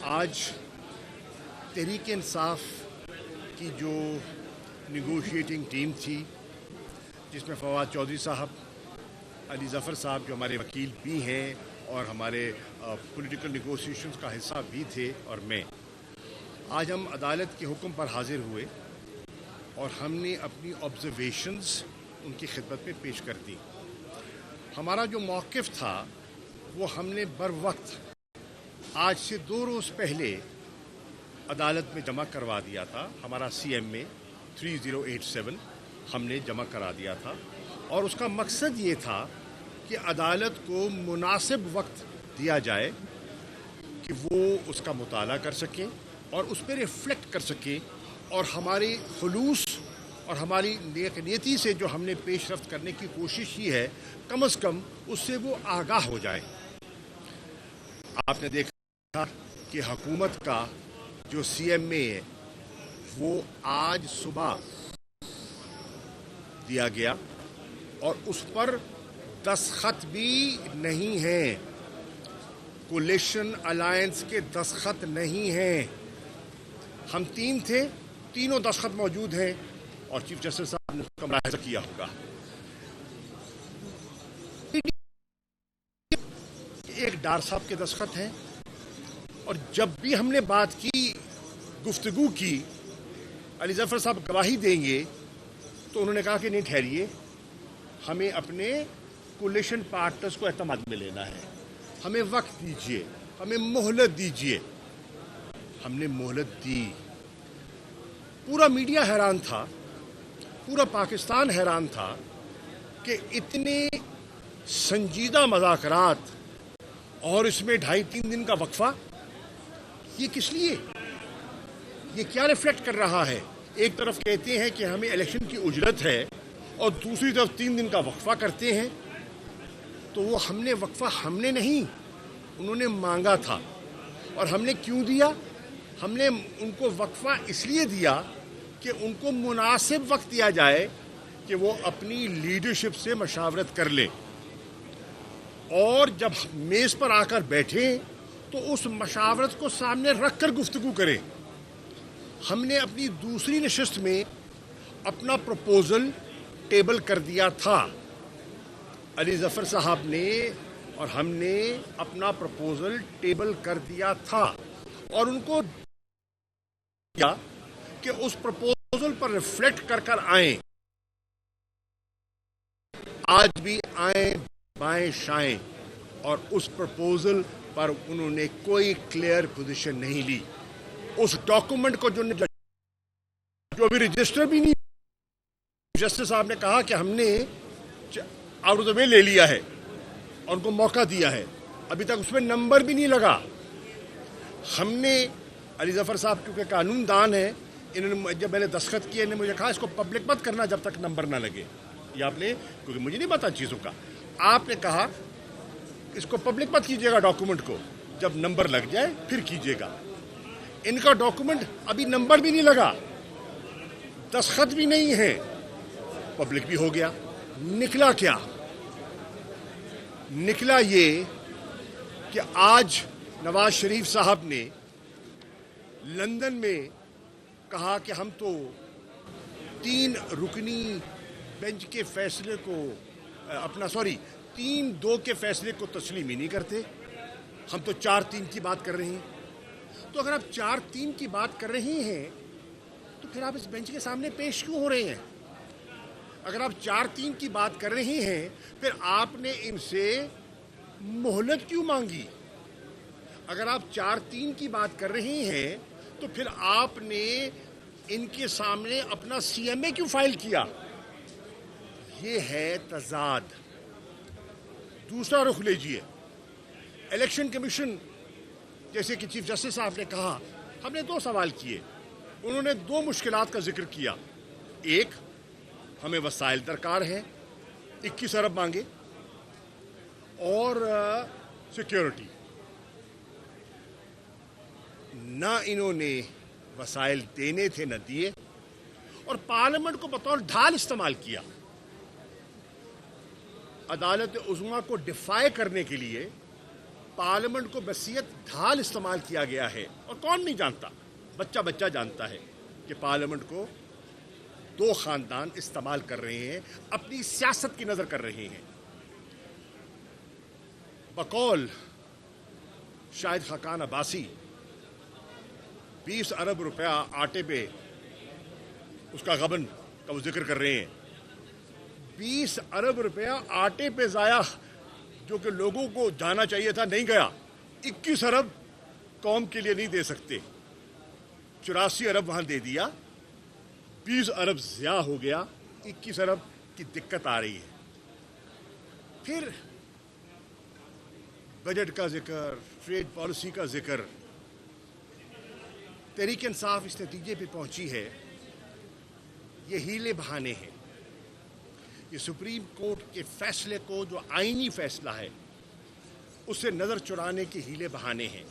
آج تحریک انصاف کی جو نیگوشیٹنگ ٹیم تھی جس میں فواد چودھری صاحب، علی ظفر صاحب جو ہمارے وکیل بھی ہیں اور ہمارے پولیٹیکل نیگوشیشنز کا حصہ بھی تھے، اور میں، آج ہم عدالت کے حکم پر حاضر ہوئے اور ہم نے اپنی آبزرویشنز ان کی خدمت میں پیش کر دی۔ ہمارا جو موقف تھا وہ ہم نے بر وقت آج سے 2 روز پہلے عدالت میں جمع کروا دیا تھا۔ ہمارا CMA 3087 ہم نے جمع کرا دیا تھا، اور اس کا مقصد یہ تھا کہ عدالت کو مناسب وقت دیا جائے کہ وہ اس کا مطالعہ کر سکیں اور اس پہ ریفلیکٹ کر سکیں، اور ہماری خلوص اور ہماری نیتی سے جو ہم نے پیش رفت کرنے کی کوشش کی ہے، کم از کم اس سے وہ آگاہ ہو جائے۔ آپ نے دیکھا کہ حکومت کا جو CMA ہے وہ آج صبح دیا گیا اور اس پر دستخط بھی نہیں ہیں، کولیشن الائنس کے دستخط نہیں ہیں۔ ہم 3 تھے، تینوں دستخط موجود ہیں، اور چیف جسٹس صاحب نے اس کا ملاحظہ کیا ہوگا۔ ایک ڈار صاحب کے دستخط ہیں، اور جب بھی ہم نے بات کی، گفتگو کی، علی ظفر صاحب گواہی دیں گے تو انہوں نے کہا کہ نہیں ٹھہریے، ہمیں اپنے کولیشن پارٹنرز کو اعتماد میں لینا ہے، ہمیں وقت دیجیے، ہمیں مہلت دیجیے۔ ہم نے مہلت دی۔ پورا میڈیا حیران تھا، پورا پاکستان حیران تھا کہ اتنے سنجیدہ مذاکرات اور اس میں 2.5-3 دن کا وقفہ، یہ کس لیے؟ یہ کیا ریفلیکٹ کر رہا ہے؟ ایک طرف کہتے ہیں کہ ہمیں الیکشن کی اجرت ہے اور دوسری طرف 3 دن کا وقفہ کرتے ہیں۔ تو وہ ہم نے نہیں، انہوں نے مانگا تھا، اور ہم نے کیوں دیا؟ ہم نے ان کو وقفہ اس لیے دیا کہ ان کو مناسب وقت دیا جائے کہ وہ اپنی لیڈرشپ سے مشاورت کر لیں، اور جب میز پر آ کر بیٹھیں تو اس مشاورت کو سامنے رکھ کر گفتگو کریں۔ ہم نے اپنی دوسری نشست میں اپنا پروپوزل ٹیبل کر دیا تھا، علی ظفر صاحب نے اور ہم نے اپنا پروپوزل ٹیبل کر دیا تھا، اور ان کو کیا کہ اس پروپوزل پر ریفلیکٹ کر کر آئیں۔ آج بھی آئیں بائیں شائیں، اور اس پروپوزل پر انہوں نے کوئی کلیئر پوزیشن نہیں لی۔ اس ڈاکومنٹ کو جو ابھی رجسٹر بھی نہیں، جسٹس صاحب نے کہا کہ ہم نے آؤٹ آف دا وے لے لیا ہے اور ان کو موقع دیا ہے، ابھی تک اس میں نمبر بھی نہیں لگا۔ ہم نے علی ظفر صاحب کیونکہ قانون دان ہیں، انہوں نے جب میں نے دستخط کیا، انہوں نے مجھے کہا اس کو پبلک مت کرنا جب تک نمبر نہ لگے۔ یہ آپ نے، کیونکہ مجھے نہیں پتا چیزوں کا، آپ نے کہا اس کو پبلک مت کیجیے گا، ڈاکومنٹ کو جب نمبر لگ جائے پھر کیجیے گا۔ ان کا ڈاکومنٹ ابھی نمبر بھی نہیں لگا، دستخط بھی نہیں ہے، پبلک بھی ہو گیا۔ نکلا کیا؟ نکلا یہ کہ آج نواز شریف صاحب نے لندن میں کہا کہ ہم تو 3 رکنی بینچ کے فیصلے کو 3-2 کے فیصلے کو تسلیم ہی نہیں کرتے، ہم تو 4-3 کی بات کر رہے ہیں۔ تو اگر آپ 4-3 کی بات کر رہے ہیں تو پھر آپ اس بینچ کے سامنے پیش کیوں ہو رہے ہیں؟ اگر آپ 4-3 کی بات کر رہے ہیں پھر آپ نے ان سے مہلت کیوں مانگی؟ اگر آپ 4-3 کی بات کر رہے ہیں تو پھر آپ نے ان کے سامنے اپنا CMA کیوں فائل کیا؟ یہ ہے تضاد۔ دوسرا رخ لیجئے، الیکشن کمیشن، جیسے کہ چیف جسٹس صاحب نے کہا، ہم نے 2 سوال کیے، انہوں نے 2 مشکلات کا ذکر کیا۔ ایک، ہمیں وسائل درکار ہیں، 21 ارب مانگے، اور سیکیورٹی۔ نہ انہوں نے وسائل دینے تھے نہ دیے، اور پارلیمنٹ کو بطور ڈھال استعمال کیا۔ عدالت عظمیٰ کو ڈیفائی کرنے کے لیے پارلیمنٹ کو بصیرت ڈھال استعمال کیا گیا ہے، اور کون نہیں جانتا، بچہ بچہ جانتا ہے کہ پارلیمنٹ کو دو خاندان استعمال کر رہے ہیں، اپنی سیاست کی نظر کر رہے ہیں۔ بقول شاہد خاقان عباسی 20 ارب روپیہ آٹے پہ اس کا غبن کا وہ ذکر کر رہے ہیں۔ 20 ارب روپیہ آٹے پہ ضائع جو کہ لوگوں کو جانا چاہیے تھا نہیں گیا۔ 21 ارب قوم کے لیے نہیں دے سکتے، 84 ارب وہاں دے دیا، 20 ارب ضیاع ہو گیا، 21 ارب کی دقت آ رہی ہے۔ پھر بجٹ کا ذکر، ٹریڈ پالیسی کا ذکر۔ تحریک انصاف اس نتیجے پہ پہنچی ہے یہ ہیلے بہانے ہیں، یہ سپریم کورٹ کے فیصلے کو جو آئینی فیصلہ ہے اس سے نظر چرانے کے ہیلے بہانے ہیں۔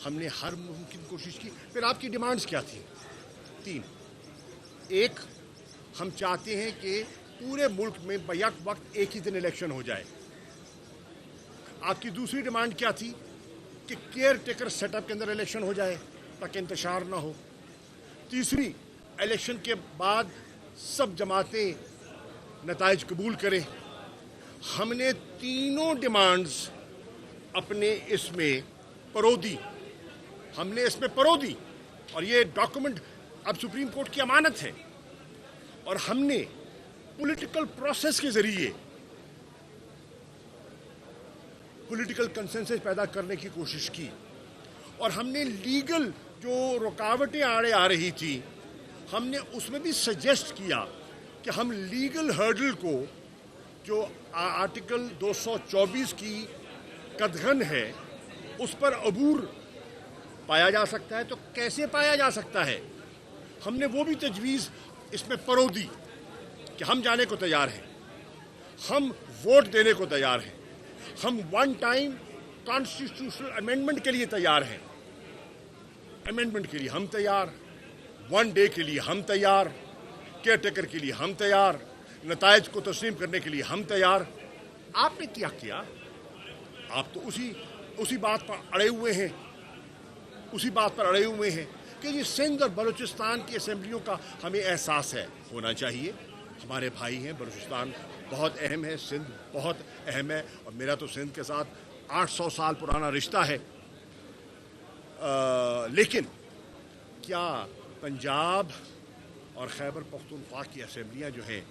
ہم نے ہر ممکن کوشش کی۔ پھر آپ کی ڈیمانڈز کیا تھیں؟ 3۔ ایک، ہم چاہتے ہیں کہ پورے ملک میں بیک وقت ایک ہی دن الیکشن ہو جائے۔ آپ کی دوسری ڈیمانڈ کیا تھی؟ کہ کیئر ٹیکر سیٹ اپ کے اندر الیکشن ہو جائے تاکہ انتشار نہ ہو۔ تیسری، الیکشن کے بعد سب جماعتیں نتائج قبول کریں۔ ہم نے تینوں ڈیمانڈز اپنے اس میں پرو دی، ہم نے اس میں پرو دی، اور یہ ڈاکومنٹ اب سپریم کورٹ کی امانت ہے، اور ہم نے پولیٹیکل پروسیس کے ذریعے پولیٹیکل کنسنسس پیدا کرنے کی کوشش کی، اور ہم نے لیگل جو رکاوٹیں آڑے آ رہی تھی ہم نے اس میں بھی سجیسٹ کیا کہ ہم لیگل ہرڈل کو جو آرٹیکل 224 کی قدغن ہے اس پر عبور پایا جا سکتا ہے، تو کیسے پایا جا سکتا ہے؟ ہم نے وہ بھی تجویز اس میں پرو دی کہ ہم جانے کو تیار ہیں، ہم ووٹ دینے کو تیار ہیں، ہم ون ٹائم کانسٹیٹیوشنل امینڈمنٹ کے لیے تیار ہیں، امینڈمنٹ کے لیے ہم تیار، ون ڈے کے لیے ہم تیار، کیئر ٹیکر کے لیے ہم تیار، نتائج کو تسلیم کرنے کے لیے ہم تیار۔ آپ نے کیا کیا؟ آپ تو اسی بات پر اڑے ہوئے ہیں، اسی بات پر اڑے ہوئے ہیں کہ یہ سندھ اور بلوچستان کی اسمبلیوں کا ہمیں احساس ہے، ہونا چاہیے، ہمارے بھائی ہیں، بلوچستان بہت اہم ہے، سندھ بہت اہم ہے، اور میرا تو سندھ کے ساتھ 800 سال پرانا رشتہ ہے۔ لیکن کیا پنجاب اور خیبر پختونخوا کی اسمبلیاں جو ہیں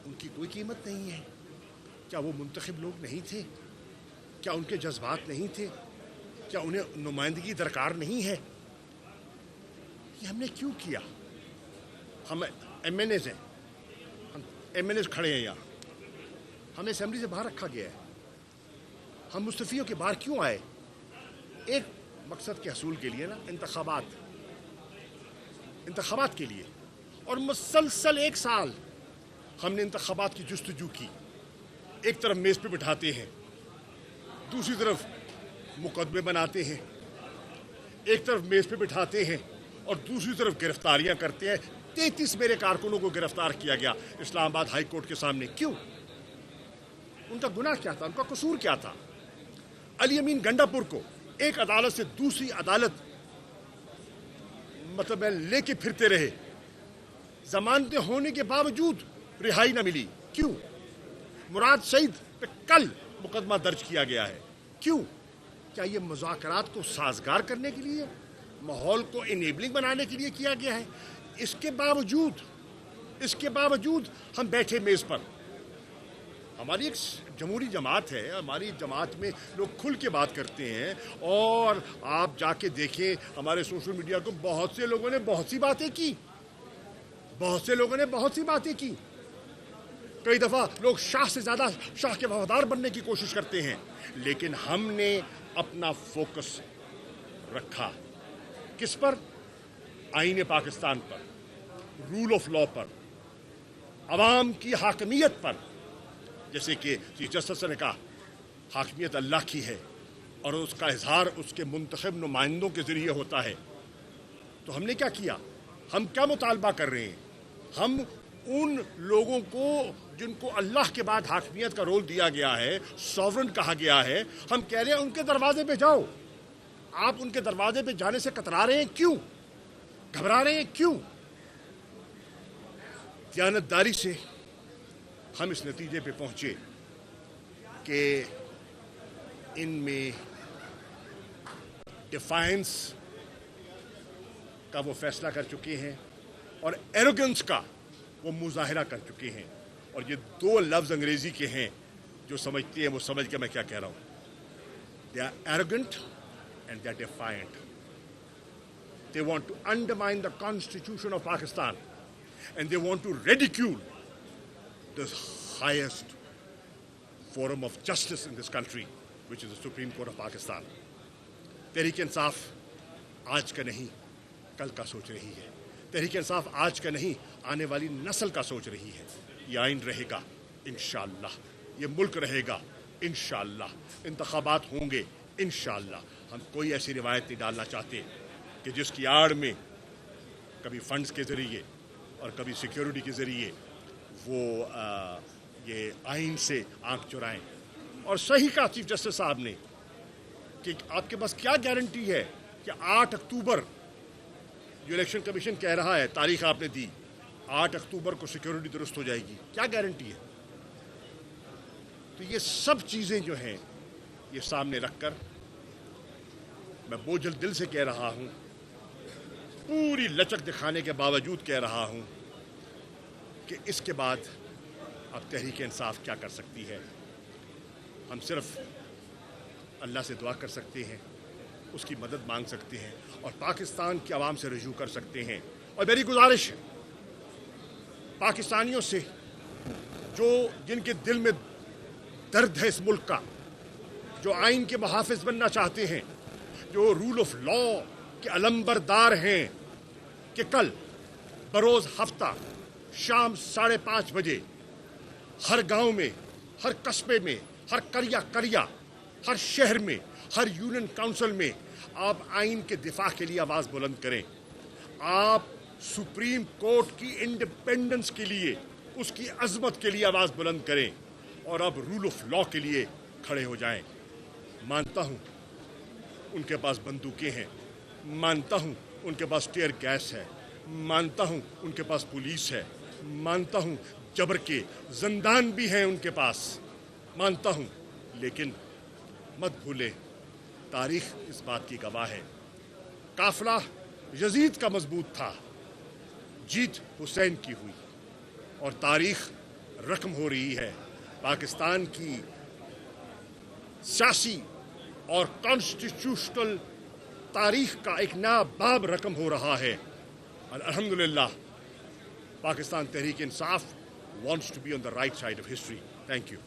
ان کی کوئی قیمت نہیں ہے؟ کیا وہ منتخب لوگ نہیں تھے؟ کیا ان کے جذبات نہیں تھے؟ کیا انہیں نمائندگی درکار نہیں ہے؟ یہ ہم نے کیوں کیا؟ ہم ایم این ایز ہیں، ہم ایم این ایز کھڑے ہیں یہاں، ہمیں اسمبلی سے باہر رکھا گیا ہے، ہم مستفیوں کے باہر کیوں آئے؟ ایک مقصد کے حصول کے لیے نا، انتخابات کے لیے، اور مسلسل 1 سال ہم نے انتخابات کی جستجو کی۔ ایک طرف میز پہ بٹھاتے ہیں، دوسری طرف مقدمے بناتے ہیں، ایک طرف میز پہ بٹھاتے ہیں اور دوسری طرف گرفتاریاں کرتے ہیں۔ 33 میرے کارکنوں کو گرفتار کیا گیا اسلام آباد ہائی کورٹ کے سامنے۔ کیوں؟ ان کا گناہ کیا تھا؟ ان کا قصور کیا تھا؟ علی امین گنڈا پور کو ایک عدالت سے دوسری عدالت لے کے پھرتے رہے، ضمانتیں ہونے کے باوجود رہائی نہ ملی۔ کیوں؟ مراد سعید پہ کل مقدمہ درج کیا گیا ہے۔ کیوں؟ کیا یہ مذاکرات کو سازگار کرنے کے لیے، ماحول کو انیبلنگ بنانے کے لیے کیا گیا ہے؟ اس کے باوجود ہم بیٹھے میز پر۔ ہماری ایک جمہوری جماعت ہے، ہماری جماعت میں لوگ کھل کے بات کرتے ہیں، اور آپ جا کے دیکھیں ہمارے سوشل میڈیا کو، بہت سے لوگوں نے بہت سی باتیں کی، کئی دفعہ لوگ شاہ سے زیادہ شاہ کے وفادار بننے کی کوشش کرتے ہیں، لیکن ہم نے اپنا فوکس رکھا کس پر؟ آئین پاکستان پر، رول آف لا پر، عوام کی حاکمیت پر۔ جیسے کہ چیف جسٹس نے کہا حاکمیت اللہ کی ہے اور اس کا اظہار اس کے منتخب نمائندوں کے ذریعے ہوتا ہے۔ تو ہم نے کیا کیا؟ ہم کیا مطالبہ کر رہے ہیں؟ ہم ان لوگوں کو جن کو اللہ کے بعد حاکمیت کا رول دیا گیا ہے, سوورن کہا گیا ہے, ہم کہہ رہے ہیں ان کے دروازے پہ جاؤ. آپ ان کے دروازے پہ جانے سے کترا رہے ہیں کیوں؟ گھبرا رہے ہیں کیوں؟ دیانتداری سے ہم اس نتیجے پہ پہنچے کہ ان میں ڈیفائنس کا وہ فیصلہ کر چکے ہیں اور ایروگنس کا وہ مظاہرہ کر چکے ہیں. اور یہ دو لفظ انگریزی کے ہیں, جو سمجھتے ہیں وہ سمجھ کے میں کیا کہہ رہا ہوں. They are arrogant and they are defiant. They want to undermine the Constitution of Pakistan and they want to ridicule the highest forum of justice in this country, which is the Supreme Court of Pakistan. Tehreek Insaf آج کا نہیں کل کا سوچ رہی ہے. تحریک انصاف آج کا نہیں آنے والی نسل کا سوچ رہی ہے. یہ آئین رہے گا انشاءاللہ, یہ ملک رہے گا انشاءاللہ, انتخابات ہوں گے انشاءاللہ. ہم کوئی ایسی روایت نہیں ڈالنا چاہتے کہ جس کی آڑ میں کبھی فنڈز کے ذریعے اور کبھی سیکیورٹی کے ذریعے وہ یہ آئین سے آنکھ چرائیں. اور صحیح کہا چیف جسٹس صاحب نے کہ آپ کے پاس کیا گارنٹی ہے کہ 8 اکتوبر جو الیکشن کمیشن کہہ رہا ہے, تاریخ آپ نے دی, 8 اکتوبر کو سیکیورٹی درست ہو جائے گی, کیا گارنٹی ہے؟ تو یہ سب چیزیں جو ہیں یہ سامنے رکھ کر میں بوجھل دل سے کہہ رہا ہوں, پوری لچک دکھانے کے باوجود کہہ رہا ہوں کہ اس کے بعد اب تحریک انصاف کیا کر سکتی ہے. ہم صرف اللہ سے دعا کر سکتے ہیں, اس کی مدد مانگ سکتے ہیں اور پاکستان کی عوام سے رجوع کر سکتے ہیں. اور میری گزارش ہے پاکستانیوں سے جو جن کے دل میں درد ہے اس ملک کا, جو آئین کے محافظ بننا چاہتے ہیں, جو رول آف لا کے علمبردار ہیں, کہ کل بروز ہفتہ شام 5:30 بجے ہر گاؤں میں, ہر قصبے میں, ہر قریہ, ہر شہر میں, ہر یونین کونسل میں آپ آئین کے دفاع کے لیے آواز بلند کریں. آپ سپریم کورٹ کی انڈیپینڈنس کے لیے, اس کی عظمت کے لیے آواز بلند کریں اور اب رول آف لا کے لیے کھڑے ہو جائیں. مانتا ہوں ان کے پاس بندوقیں ہیں, مانتا ہوں ان کے پاس ٹیئر گیس ہے, مانتا ہوں ان کے پاس پولیس ہے, مانتا ہوں جبر کے زندان بھی ہیں ان کے پاس, مانتا ہوں, لیکن مت بھولے تاریخ اس بات کی گواہ ہے. قافلہ یزید کا مضبوط تھا, جیت حسین کی ہوئی, اور تاریخ رقم ہو رہی ہے. پاکستان کی سیاسی اور کانسٹیٹیوشنل تاریخ کا ایک نیا باب رقم ہو رہا ہے. اور الحمدللہ Pakistan Tehreek Insaf wants to be on the right side of history. Thank you.